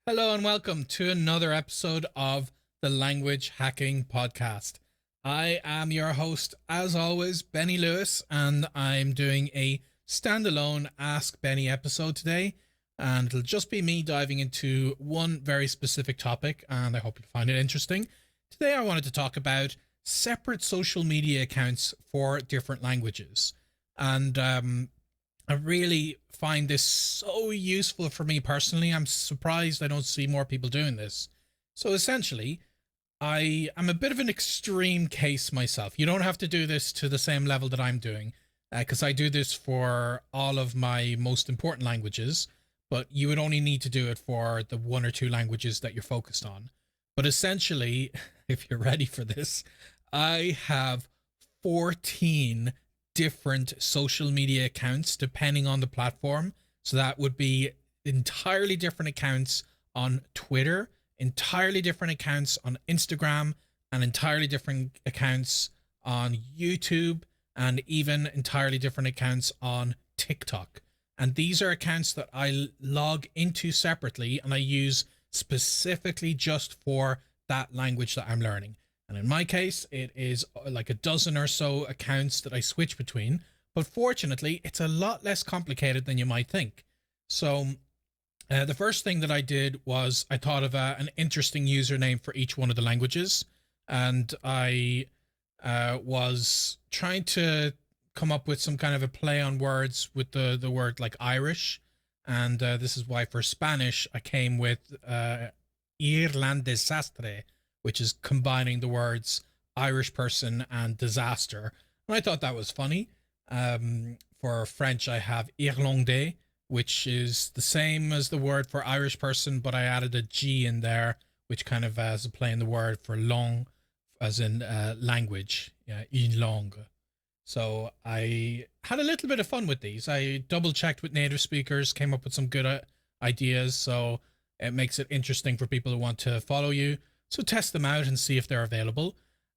Hello and welcome to another episode of the Language Hacking Podcast. I am your host, as always, Benny Lewis, and I'm doing a standalone Ask Benny episode today. And it'll just be me diving into one very specific topic, and I hope you find it interesting. Today, I wanted to talk about separate social media accounts for different languages. And I really find this so useful for me personally. I'm surprised I don't see more people doing this. So essentially, I am a bit of an extreme case myself. You don't have to do this to the same level that I'm doing, because I do this for all of my most important languages, but you would only need to do it for the one or two languages that you're focused on. But essentially, if you're ready for this, I have 14 different social media accounts depending on the platform. So that would be entirely different accounts on Twitter, entirely different accounts on Instagram, and entirely different accounts on YouTube, and even entirely different accounts on TikTok. And these are accounts that I log into separately and I use specifically just for that language that I'm learning. And in my case, it is like a dozen or so accounts that I switch between. But fortunately, it's a lot less complicated than you might think. So the first thing that I did was I thought of an interesting username for each one of the languages. And I was trying to come up with some kind of a play on words with the word like Irish. And this is why for Spanish, I came with Irlandesastre, which is combining the words Irish person and disaster. And I thought that was funny. For French, I have Irlandais, which is the same as the word for Irish person, but I added a G in there, which kind of has a play in the word for langue, as in language, une langue. So I had a little bit of fun with these. I double checked with native speakers, came up with some good ideas. So it makes it interesting for people who want to follow you. So test them out and see if they're available.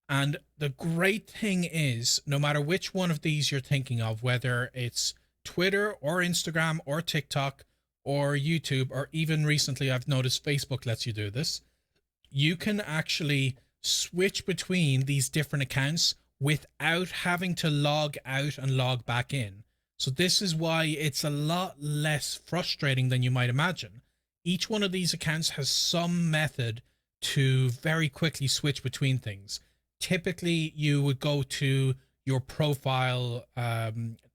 And the great thing is, no matter which one of these you're thinking of, whether it's Twitter or Instagram or TikTok or YouTube, or even recently I've noticed Facebook lets you do this, you can actually switch between these different accounts without having to log out and log back in. So this is why it's a lot less frustrating than you might imagine. Each one of these accounts has some method to very quickly switch between things. Typically, you would go to your profile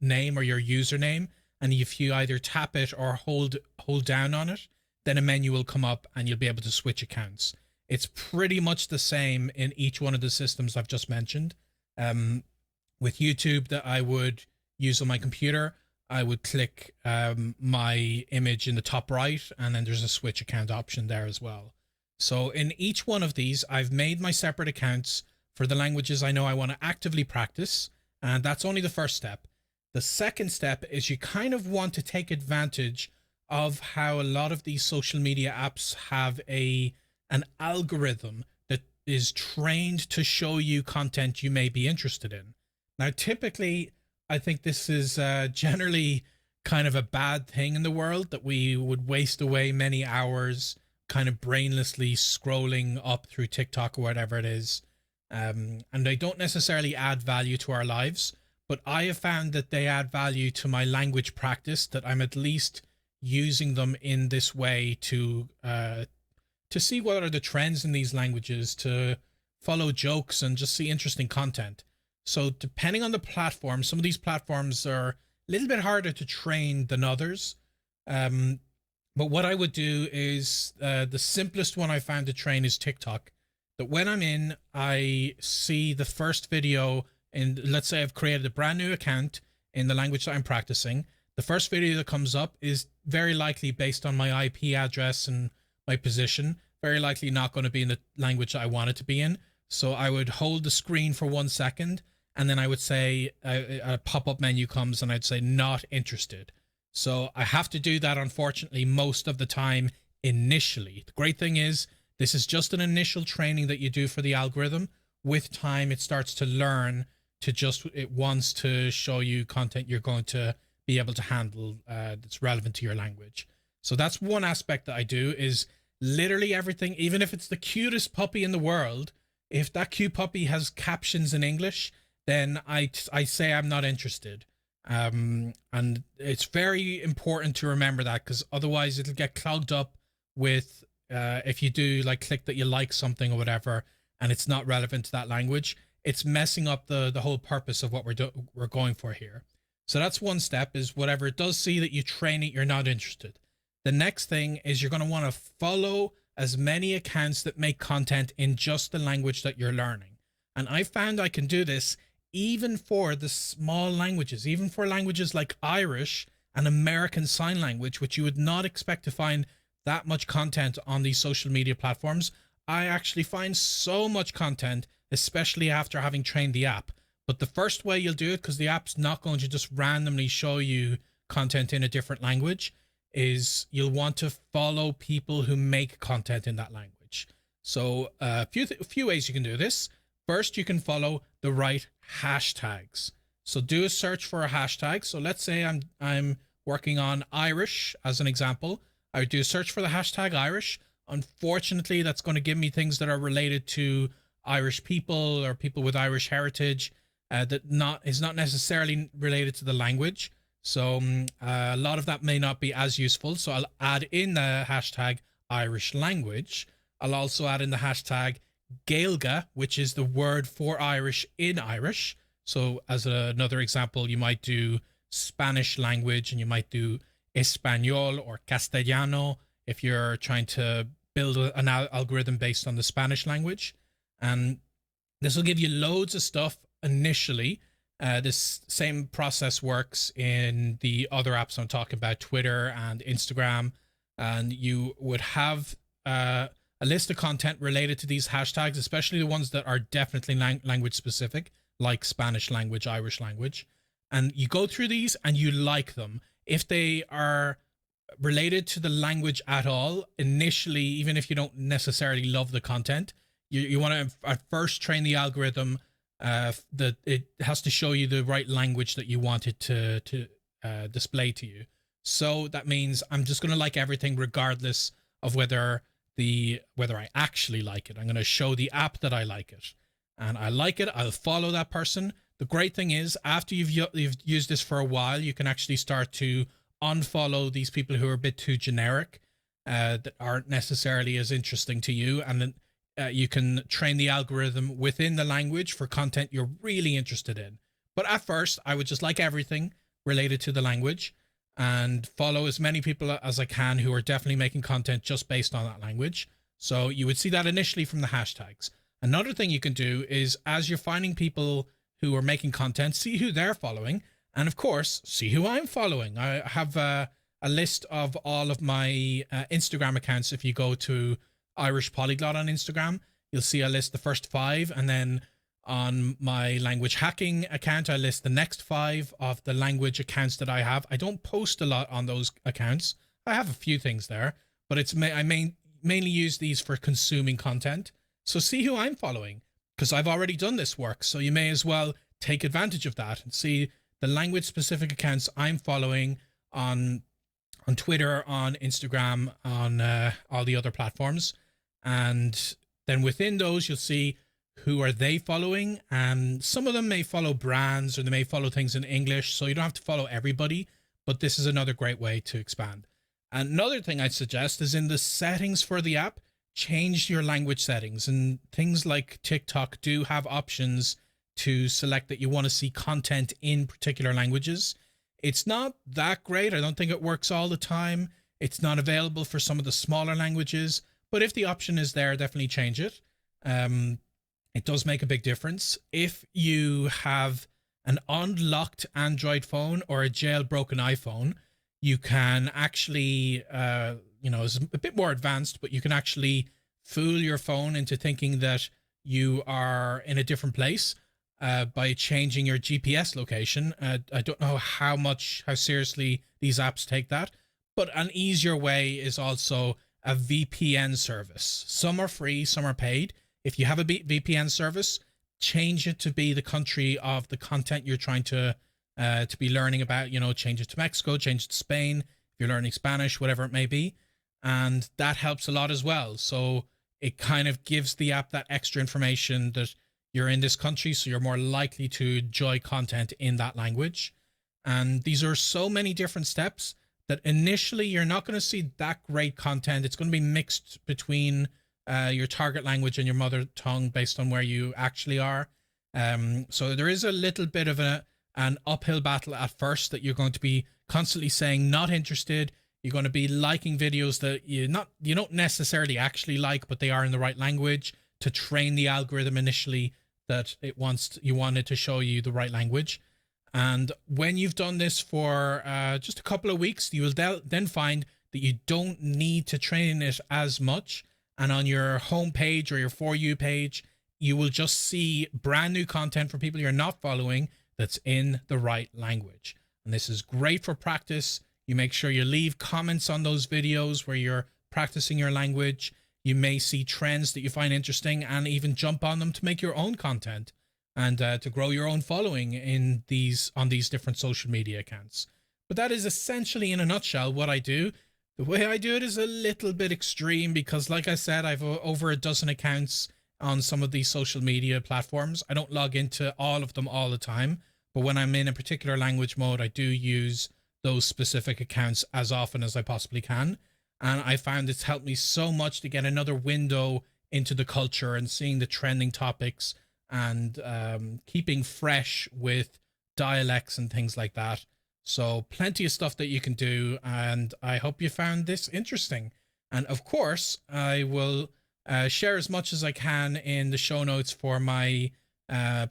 name or your username, and if you either tap it or hold down on it, then a menu will come up and you'll be able to switch accounts. It's pretty much the same in each one of the systems I've just mentioned. With YouTube that I would use on my computer, I would click my image in the top right, and then there's a switch account option there as well. So in each one of these, I've made my separate accounts for the languages I know I want to actively practice. And that's only the first step. The second step is you kind of want to take advantage of how a lot of these social media apps have an algorithm that is trained to show you content you may be interested in. Now, typically, I think this is generally kind of a bad thing in the world, that we would waste away many hours kind of brainlessly scrolling up through TikTok or whatever it is. And they don't necessarily add value to our lives, but I have found that they add value to my language practice, that I'm at least using them in this way to see what are the trends in these languages, to follow jokes and just see interesting content. So depending on the platform, some of these platforms are a little bit harder to train than others. But what I would do is the simplest one I found to train is TikTok. That when I'm in, I see the first video, and let's say I've created a brand new account in the language that I'm practicing. The first video that comes up is very likely based on my IP address and my position, very likely not going to be in the language that I want it to be in. So I would hold the screen for 1 second, and then I would say a pop-up menu comes and I'd say not interested. So I have to do that, unfortunately, most of the time initially. The great thing is this is just an initial training that you do for the algorithm. With time, it starts to learn to it wants to show you content you're going to be able to handle that's relevant to your language. So that's one aspect that I do, is literally everything, even if it's the cutest puppy in the world, if that cute puppy has captions in English, then I say I'm not interested. And it's very important to remember that, because otherwise it'll get clogged up with if you do like click that you like something or whatever, and it's not relevant to that language, it's messing up the whole purpose of what we're going for here. So that's one step, is whatever it does see that you train it, you're not interested. The next thing is you're going to want to follow as many accounts that make content in just the language that you're learning. And I found I can do this even for the small languages, even for languages like Irish and American Sign Language, which you would not expect to find that much content on these social media platforms. I actually find so much content, especially after having trained the app. But the first way you'll do it, because the app's not going to just randomly show you content in a different language, is you'll want to follow people who make content in that language. So a few ways you can do this. First, you can follow the right hashtags. So do a search for a hashtag. So let's say I'm working on Irish as an example. I would do a search for the hashtag Irish. Unfortunately, that's going to give me things that are related to Irish people or people with Irish heritage that is not necessarily related to the language. So a lot of that may not be as useful. So I'll add in the hashtag Irish language. I'll also add in the hashtag Gaeilge, which is the word for Irish in Irish. So as another example, you might do Spanish language, and you might do Español or Castellano if you're trying to build an algorithm based on the Spanish language. And this will give you loads of stuff initially. This same process works in the other apps I'm talking about, Twitter and Instagram. And you would have a list of content related to these hashtags, especially the ones that are definitely language specific, like Spanish language, Irish language. And you go through these and you like them. If they are related to the language at all, initially, even if you don't necessarily love the content, you want to at first train the algorithm that it has to show you the right language that you want it to display to you. So that means I'm just going to like everything regardless of whether I actually like it. I'm going to show the app that I like it, and I like it. I'll follow that person. The great thing is, after you've used this for a while, you can actually start to unfollow these people who are a bit too generic, that aren't necessarily as interesting to you, and then you can train the algorithm within the language for content you're really interested in. But at first, I would just like everything related to the language and follow as many people as I can who are definitely making content just based on that language. So you would see that initially from the hashtags. Another thing you can do is, as you're finding people who are making content, see who they're following, and of course, see who I'm following. I have a list of all of my Instagram accounts. If you go to Irish Polyglot on Instagram, you'll see I list the first 5, and then on my language hacking account, I list the next 5 of the language accounts that I have. I don't post a lot on those accounts. I have a few things there, but I mainly use these for consuming content. So see who I'm following, because I've already done this work. So you may as well take advantage of that and see the language specific accounts I'm following on Twitter, on Instagram, on all the other platforms. And then within those, you'll see who are they following. And some of them may follow brands, or they may follow things in English. So you don't have to follow everybody, but this is another great way to expand. Another thing I'd suggest is, in the settings for the app, change your language settings. And things like TikTok do have options to select that you want to see content in particular languages. It's not that great. I don't think it works all the time. It's not available for some of the smaller languages, but if the option is there, definitely change it. It does make a big difference. If you have an unlocked Android phone or a jailbroken iPhone, you can actually, it's a bit more advanced, but you can actually fool your phone into thinking that you are in a different place by changing your GPS location. I don't know how seriously these apps take that, but an easier way is also a VPN service. Some are free, some are paid. If you have a VPN service, change it to be the country of the content you're trying to be learning about. Change it to Mexico, change it to Spain. If you're learning Spanish, whatever it may be. and that helps a lot as well. So it kind of gives the app that extra information that you're in this country, so you're more likely to enjoy content in that language. And these are so many different steps that initially you're not going to see that great content. It's going to be mixed between your target language and your mother tongue based on where you actually are. So there is a little bit of an uphill battle at first, that you're going to be constantly saying not interested. You're going to be liking videos that you don't necessarily actually like, but they are in the right language to train the algorithm initially that you wanted to show you the right language. And when you've done this for just a couple of weeks, you will then find that you don't need to train it as much. And on your home page or your For You page, you will just see brand new content for people you're not following that's in the right language. And this is great for practice. You make sure you leave comments on those videos where you're practicing your language. You may see trends that you find interesting and even jump on them to make your own content and to grow your own following on these different social media accounts. But that is essentially, in a nutshell, what I do. The way I do it is a little bit extreme because, like I said, I've over a dozen accounts on some of these social media platforms. I don't log into all of them all the time, but when I'm in a particular language mode, I do use those specific accounts as often as I possibly can. And I found it's helped me so much to get another window into the culture and seeing the trending topics and keeping fresh with dialects and things like that. So plenty of stuff that you can do, and I hope you found this interesting. And of course, I will share as much as I can in the show notes for my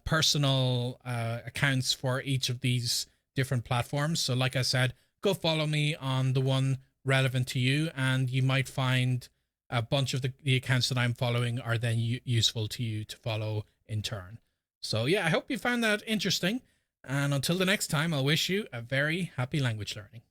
personal accounts for each of these different platforms. So like I said, go follow me on the one relevant to you, and you might find a bunch of the accounts that I'm following are then useful to you to follow in turn. So yeah, I hope you found that interesting. And until the next time, I'll wish you a very happy language learning.